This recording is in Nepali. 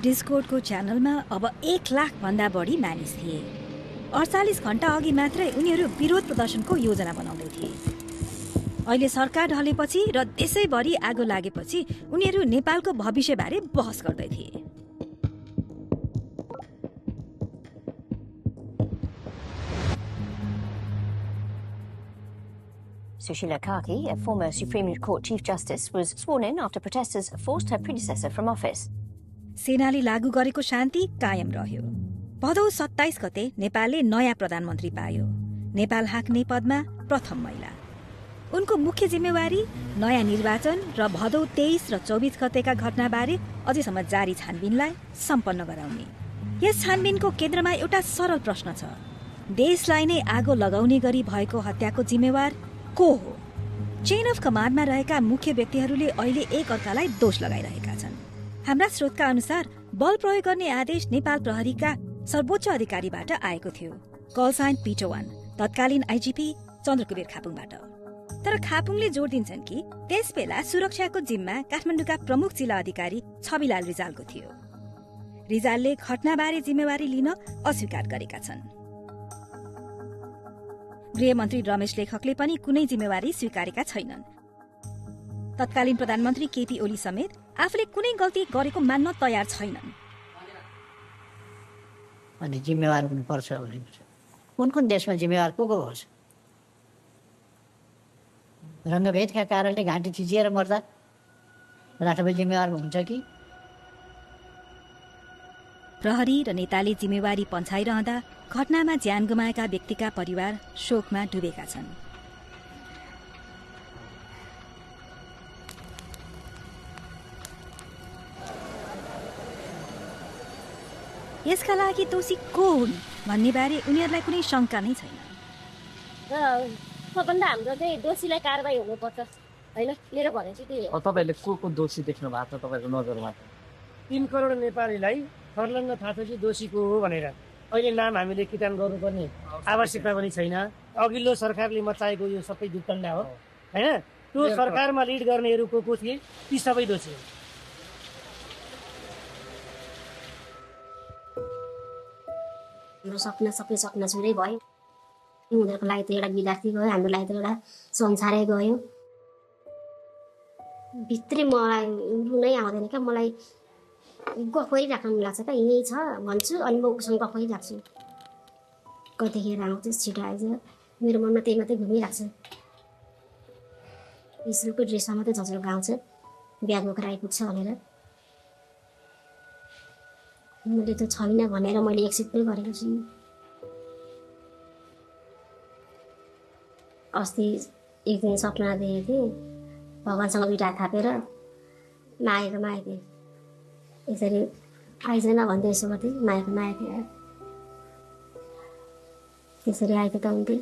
डिस्कोर्डको च्यानलमा अब 1 लाखभन्दा बढी मानिस थिए। 48 घण्टा अघि मात्रै उनीहरू विरोध प्रदर्शनको योजना बनाउँदै थिए। अहिले सरकार ढलेपछि र देशैभरि आगो लागेपछि उनीहरू नेपालको भविष्यबारे बहस गर्दै थिए। Sushila Karki, a former Supreme Court Chief Justice, was sworn in after protesters forced her predecessor from office. सेनाले लागू गरेको शान्ति कायम रह्यो। भदौ 27 गते नेपालले नयाँ प्रधानमन्त्री पायो। नेपाल हाँक्ने पदमा प्रथम महिला। उनको मुख्य जिम्मेवारी नयाँ निर्वाचन र भदौ 23 र 24 गतेका घटनाबारे अझैसम्म जारी छानबिनलाई सम्पन्न गराउने। यस छानबिनको केन्द्रमा एउटा सरल प्रश्न छ। देशलाई नै आगो लगाउने गरी भएको हत्याको जिम्मेवार को हो? चेन अफ कमान्डमा रहेका मुख्य व्यक्तिहरूले अहिले एक अर्कालाई दोष लगाइरहेका छन्। हाम्रा स्रोतका अनुसार बल प्रयोग गर्ने आदेश नेपाल प्रहरीका सर्वोच्च अधिकारीबाट आएको थियो। कल साइन पिटो 1, तत्कालीन आइजिपी चन्द्रकुबेर खापुङबाट। तर खापुङले जोड दिन्छन् कि त्यसबेला सुरक्षाको जिम्मा काठमाडौँका प्रमुख जिल्ला अधिकारी छविलाल रिजालको थियो। रिजालले घटनाबारे जिम्मेवारी लिन अस्वीकार गरेका छन्। गृहमन्त्री रमेश लेखकले पनि कुनै जिम्मेवारी स्वीकारेका छैनन्। तत्कालीन प्रधानमन्त्री केपी ओली समेत आफूले कुनै गल्ती गरेको मान्न तयार छैनन्। अनि जिम्मेवार हुनुपर्छ भने कुन देशमा जिम्मेवार को होस्? रङ्गभेदका कारणले घाँटी थिचिएर मर्दा राष्ट्रपति जिम्मेवार हुन्छ कि? प्रहरी र नेताले जिम्मेवारी पन्छाइरहँदा घटनामा ज्यान गुमाएका व्यक्तिका परिवार शोकमा डुबेका छन्। यसका लागि दोषी को हुन् भन्ने बारे उनीहरूलाई कुनै शङ्का नै छैन। सबभन्दा हाम्रो चाहिँ दोषीलाई कारबाही हुनुपर्छ हैन, मेरो भनाइ चाहिँ त्यही हो। तपाईहरुले को दोषी देख्नु भएको छ तपाईहरुको नजरमा? 3 करोड नेपालीलाई सर्लङ्ग थाहा छ कि दोषी को हो भनेर। अहिले नाम हामीले किटान गर्नुपर्ने आवश्यकता पनि छैन। अघिल्लो सरकारले मचाएको यो सबै दुर्घटना हो हैन। त्यो सरकारमा लिड गर्नेहरू को थिए ती सबै दोषी हो। हाम्रो सपना छुरै भयो। उनीहरूको लागि त एउटा विद्यार्थी गयो, हाम्रो लागि त एउटा संसारै गयो। भित्रै मलाई रुनै आउँदैन क्या, मलाई गफ गरिराख्नु मन लाग्छ क्या। यहीँ छ भन्छु अनि म उसँग गफ गरिराख्छु। कतिखेर आउँछ छिटो आइज, मेरो मनमा त्यही मात्रै घुमिरहेको छ। स्कुलको ड्रेसमा मात्रै झचल्को आउँछ, ब्याग बोकेर आइपुग्छ भनेर। मैले त छैन भनेर मैले एक्सेप्ट पनि गरेको छु। अस्ति एक दिन सपना देखेको थिएँ, भगवान्सँग दुईटा थापेर मागेको थिएँ। यसरी आइजन भन्दै यसो गर्थेँ, मागेको थिएँ। त्यसरी आएको त हुन्थ्यो।